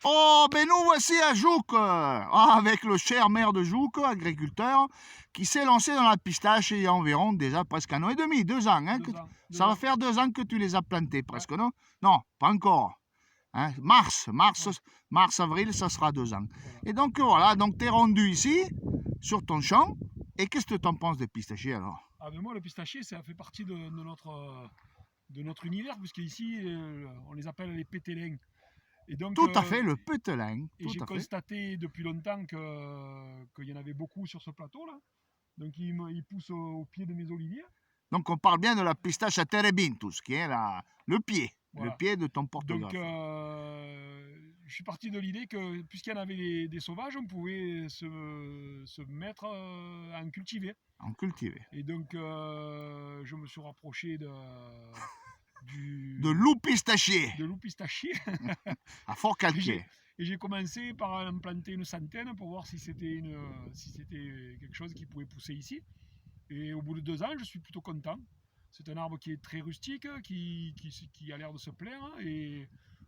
Oh, ben nous voici à Jouques, avec le cher maire de Jouques, agriculteur, qui s'est lancé dans la pistache il y a environ déjà presque 1 an et demi, 2 ans. Hein, ça va faire 2 ans que tu les as plantés presque, ouais. Non? Non, pas encore. Hein, mars, avril, ça sera 2 ans. Voilà. Et donc voilà, donc tu es rendu ici, sur ton champ, et qu'est-ce que tu en penses des pistachiers alors? Ah ben moi, le pistachier, ça fait partie de notre univers, puisque ici, on les appelle les pétélins. Et donc, tout à fait, le pételin. Et j'ai constaté depuis longtemps qu'il y en avait beaucoup sur ce plateau-là. Donc il pousse au pied de mes oliviers. Donc on parle bien de la pistache à terebinthus, qui est le pied, voilà. Le pied de ton porte-greffe. Donc je suis parti de l'idée que puisqu'il y en avait des sauvages, on pouvait se mettre à en cultiver. En cultiver. Et donc je me suis rapproché de loup pistachier. De loup pistachier. À Fort-Calquier. Et j'ai commencé par en planter une centaine pour voir si c'était quelque chose qui pouvait pousser ici. Et au bout de 2 ans, je suis plutôt content. C'est un arbre qui est très rustique, qui a l'air de se plaire. Et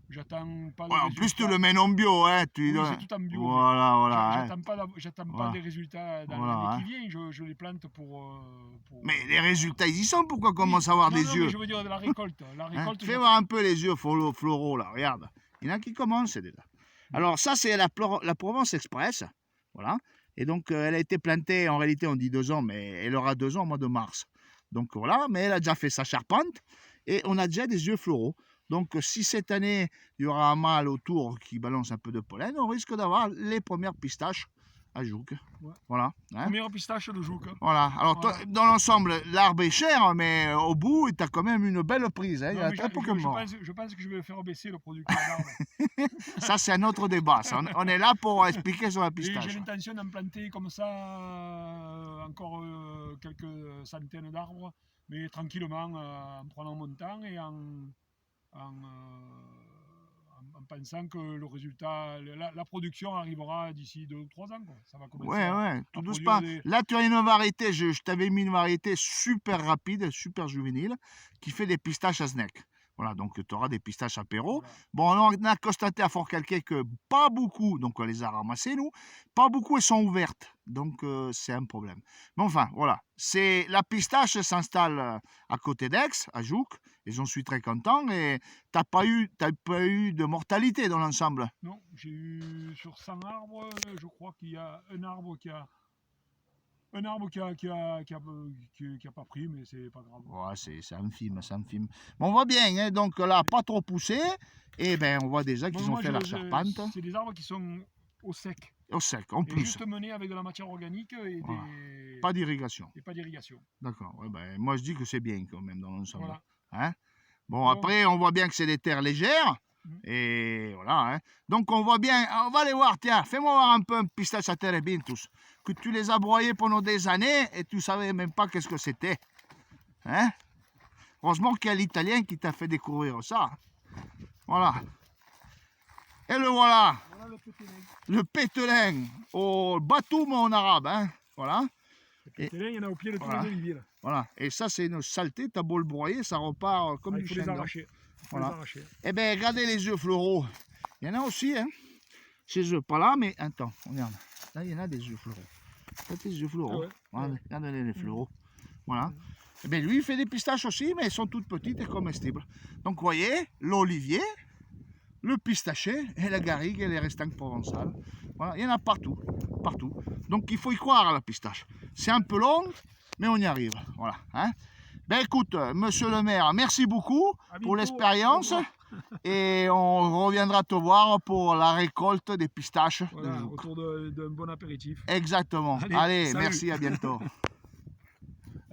j'attends pas de résultats. En plus, tu le mets en bio. Hein, oui, c'est tout en bio. Voilà. J'attends pas des résultats dans l'année qui vient. Je les plante pour... Mais les résultats, ils y sont. Pourquoi commence à avoir des yeux? Mais je veux dire de la récolte. Hein, fais voir un peu les yeux floraux, là. Regarde. Il y en a qui commencent déjà. Alors, ça, c'est la Provence Express. Voilà. Et donc, elle a été plantée, en réalité, on dit 2 ans, mais elle aura 2 ans au mois de mars. Donc, voilà. Mais elle a déjà fait sa charpente. Et on a déjà des yeux floraux. Donc, si cette année, il y aura un mâle autour qui balance un peu de pollen, on risque d'avoir les premières pistaches à Jouques. Ouais. Voilà. Hein. Première pistache de Jouques. Voilà. Alors, voilà. Toi, dans l'ensemble, l'arbre est cher, mais au bout, tu as quand même une belle prise. Hein. Non, je pense que je vais faire baisser le producteur d'arbres. Ça, c'est un autre débat. Ça, on est là pour expliquer sur la pistache. J'ai l'intention d'en planter comme ça encore quelques centaines d'arbres, mais tranquillement, en prenant mon temps et en pensant que le résultat, la production arrivera d'ici 2 ou 3 ans. Quoi. Ça va commencer tout doucement. Là, tu as une variété, je t'avais mis une variété super rapide, super juvénile, qui fait des pistaches à snack. Voilà, donc tu auras des pistaches apéro. Voilà. Bon, on a constaté à Fort-Calquier que pas beaucoup, donc on les a ramassées, nous, pas beaucoup elles sont ouvertes, donc c'est un problème. Mais enfin, voilà, la pistache s'installe à côté d'Aix, à Jouques, et j'en suis très content. Et t'as pas eu de mortalité dans l'ensemble? Non, j'ai eu sur 100 arbres, je crois qu'il y a un arbre qui a pas pris, mais c'est pas grave. Ouais, c'est infime, c'est infime. Mais on voit bien, hein, donc là, pas trop poussé, et ben on voit déjà qu'ils ont fait la charpente. C'est des arbres qui sont au sec. Au sec, en plus. Et juste menés avec de la matière organique et pas d'irrigation. Et pas d'irrigation. D'accord, ouais, ben, moi je dis que c'est bien quand même dans l'ensemble. Voilà. Hein? Bon, après, on voit bien que c'est des terres légères. Et voilà, hein. Donc on voit bien, on va aller voir, tiens, fais-moi voir un peu un pistache à terebinthus, que tu les as broyés pendant des années et tu savais même pas qu'est-ce que c'était. Hein? Heureusement qu'il y a l'Italien qui t'a fait découvrir ça. Voilà. Et le voilà. Voilà le pételin. Au batoum en arabe, hein. Voilà. Le pételin, il y en a au pied de tous les oliviers. Là. Voilà. Et ça, c'est une saleté, t'as beau le broyer, ça repart comme du chêne. Il faut les arracher. Voilà. Eh bien, regardez les yeux floraux. Il y en a aussi, hein. Chez eux, pas là, mais attends, regarde. Là, il y en a des yeux floraux. Regardez les yeux floraux. Voilà, regardez les floraux. Voilà. Eh bien, lui, il fait des pistaches aussi, mais elles sont toutes petites et comestibles. Donc, vous voyez, l'olivier, le pistacher et la garrigue et les restants provençales. Voilà, il y en a partout. Partout. Donc, il faut y croire à la pistache. C'est un peu long, mais on y arrive. Voilà. Hein. Ben écoute, monsieur le maire, merci beaucoup pour l'expérience et on reviendra te voir pour la récolte des pistaches. Voilà, autour d'un bon apéritif. Exactement. Allez merci, à bientôt.